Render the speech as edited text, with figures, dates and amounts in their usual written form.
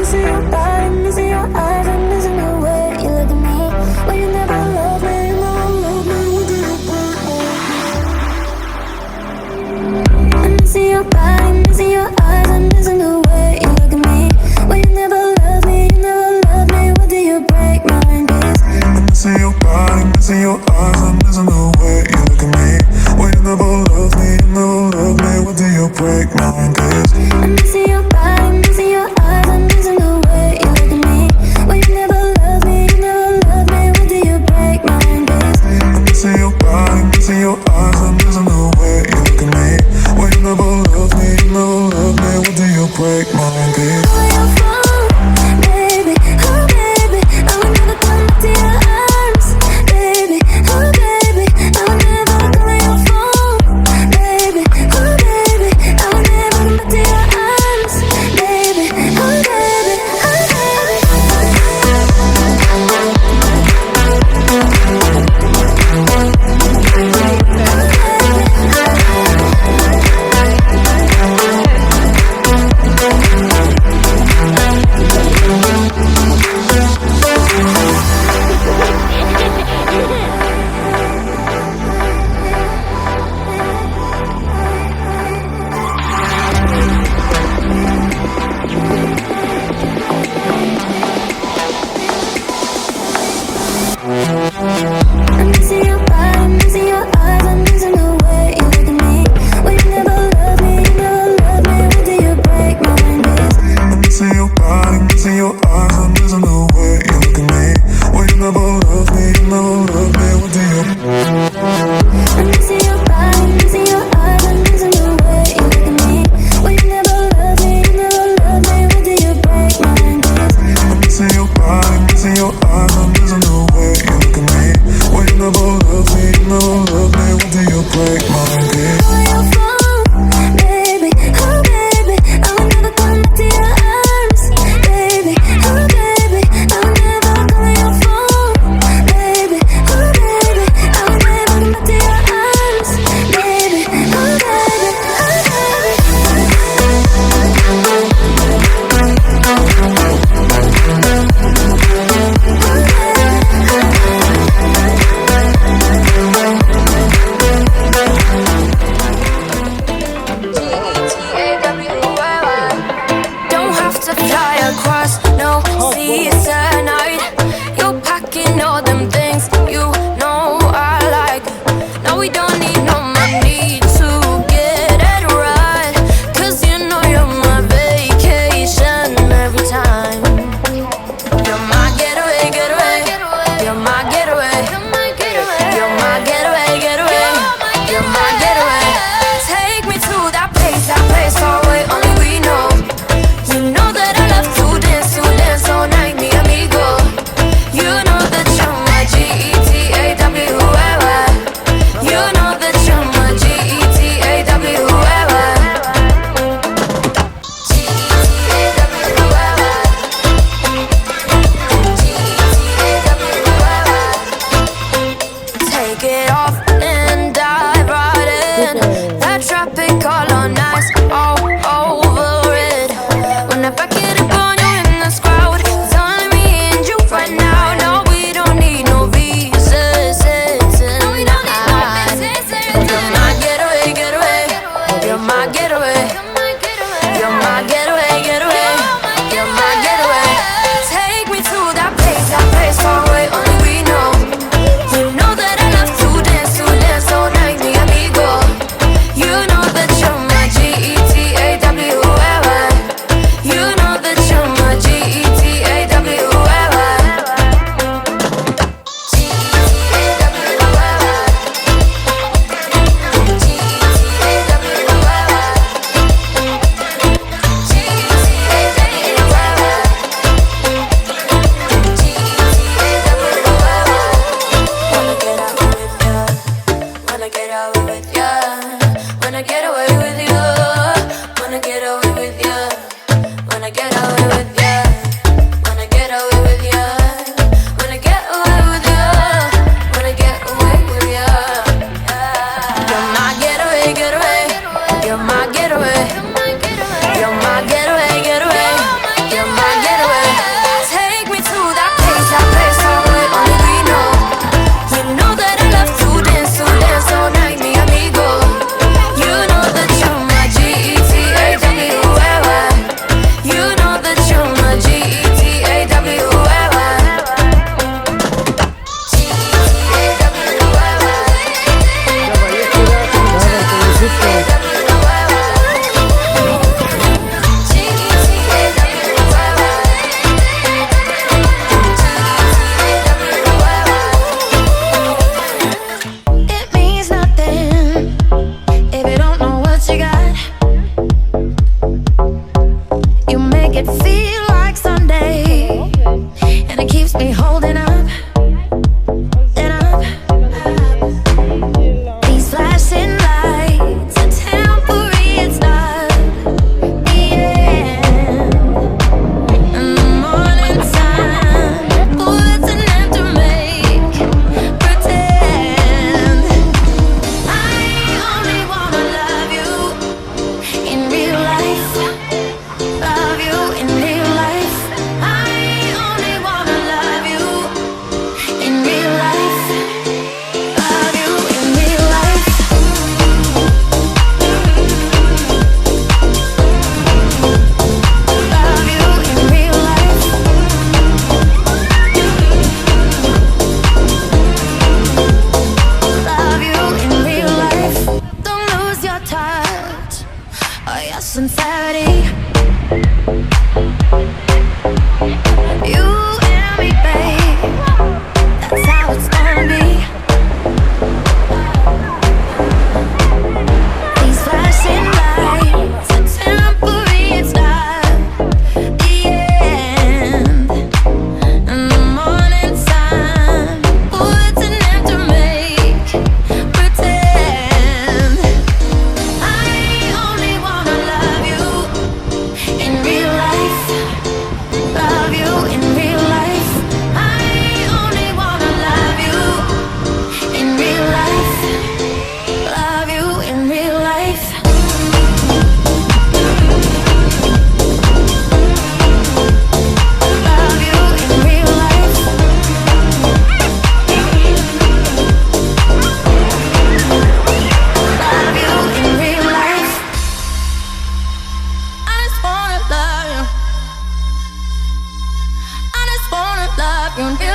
missing your body, missing your eyes, I'm missing the way you look at me. Well, you never love me, you never love me. What do you want? I'm missing your body, missing your eyes, I'm missing the way you look at me. Well, you never love me, you never love me. What do you break my mind, please? I'm missing your body, missing your eyes, I'm missing the way you look at me. Well, you never love me, you never love me. What do you break my mind, please? I'm missing your body, missing your eyes, I'm missing the way you look at me. Well, you never love me, you never love me. What do you break my mind, please? I'm missing your body, missing your eyes, I'm missing the way you look at me. Well, you never love me, you never love me. What do you break my mind, please? Oh, your phone, baby, oh baby, I will never come back to your arms, baby, oh baby, I will never call your phone, baby, oh baby, I will never come back to your arms, baby, oh baby, oh I'm missing your body, missing your eyes, I'm missing the way you look at me. Well, you never love me, you never love me. What do you break my mind, please? I'm missing your body, missing your eyes, I'm missing the way you look at me. Well, you never love me, you never love me. What do you? I'm missing your body, missing your eyes, I'm missing the way you look at me. Well, you never love me, you never love me. What do you break my mind, please? I'm missing your body, missing your eyes, I'm missing the way you look at me. Well, you never love me, you never love me. What do you break my mind, please? Oh, your phone, baby, oh baby, I will never come back to your arms, baby, oh baby, I will never call your phone, baby, oh baby, I will never come back to your arms, baby, oh baby, don't have to fly across no seas tonight. You're packing all them things you know I like. No, we don't need no money to get it right. 'Cause you know you're my vacation every time. You're my getaway, getaway. You're my getaway. You're my getaway, getaway. You're my getaway. Take me to that place far away, only we know. You know that I love to dance all night. Me and it feel like Sunday, and it keeps me holding up. These flashing lights are temporary, it's not the end. In the morning time, bullets and have to make pretend. I only wanna love you in real life. Love you in real life. I only wanna love you in real life. Love you in real life. Love you in real life. Love you in real life. Don't lose your touch or your sincerity. You and me, babe, that's how it's gonna be. These flashing lights are temporary, it's not the end. In the morning time, bullets and have to make pretend. I only wanna love you in real life. Love you in real life. I only wanna love you in real life. Love you in real life. Love you in real life. Love you in real life. I just wanna love you. I just wanna love you.